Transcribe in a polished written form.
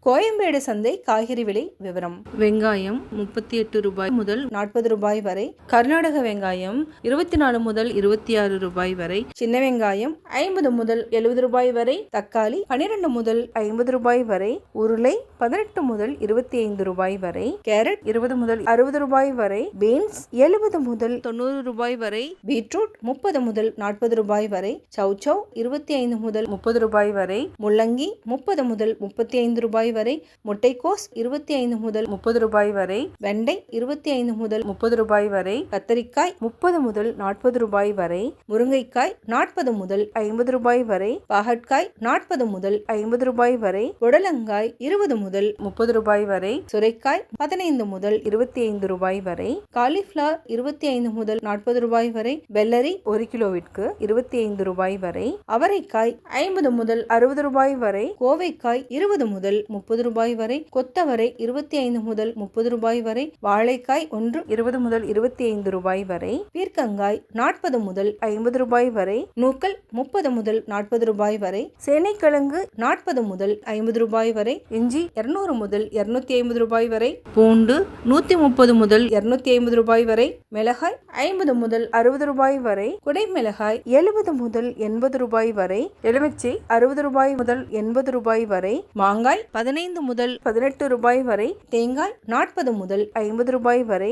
கோயம்பேடு சந்தை காய்கறி விலை விவரம். வெங்காயம் 38 ரூபாய் முதல் 40 ரூபாய் வரை. கர்நாடக வெங்காயம் 24 முதல் 26 ரூபாய் வரை. சின்ன வெங்காயம் 50 முதல் 70 ரூபாய் வரை. தக்காளி 12 முதல் 50 ரூபாய் வரை. உருளை 18 முதல் 25 ரூபாய் வரை. கேரட் 20 முதல் 60 ரூபாய் வரை. பீன்ஸ் 70 முதல் 90 ரூபாய் வரை. பீட்ரூட் 30 முதல் 40 ரூபாய் வரை. சௌச்சௌ 25 முதல் 30 ரூபாய் வரை. முள்ளங்கி 30 முதல் 35 ரூபாய் வரை. முட்டைக்கோஸ் 25 முதல் 30 ரூபாய் வரை. வெண்டை 25 முதல் 30 ரூபாய் வரை. கத்தரிக்காய் 30 முதல் 40 ரூபாய் வரை. முருங்கைக்காய் 40 முதல் 50 ரூபாய் வரை. பாகற்காய் 40 முதல் 50 ரூபாய் வரை. புடலங்காய் 20 முதல் 30 ரூபாய் வரை. சுரைக்காய் 15 முதல் 25 ரூபாய் வரை. காலிஃபிளவர் 25 முதல் 40 ரூபாய் வரை. வெள்ளரி 1 கிலோவிற்கு 25 ரூபாய் வரை. அவரைக்காய் 50 முதல் 60 ரூபாய் வரை. கோவைக்காய் 20 முதல் 30 ரூபாய் வரை. கொத்தவரை 25 முதல் 30 ரூபாய் வரை. வாழைக்காய் 20 முதல் 25 ரூபாய் வரை. பீர்க்கங்காய் 40 முதல் 50 ரூபாய் வரை. நூக்கல் 30 முதல் 40 ரூபாய் வரை. சேனைக்கிழங்கு 40 முதல் 50 ரூபாய் வரை. இஞ்சி 200 முதல் 250 ரூபாய் வரை. பூண்டு 130 முதல் 250 ரூபாய் வரை. மிளகாய் 50 முதல் 60 ரூபாய் வரை. குடை மிளகாய் 70 முதல் 80 ரூபாய் வரை. எலுமிச்சை 60 ரூபாய் முதல் 80 ரூபாய் வரை. மாங்காய் 15 முதல் 18 ரூபாய் வரை. தேங்காய் 40 முதல் 50 ரூபாய் வரை.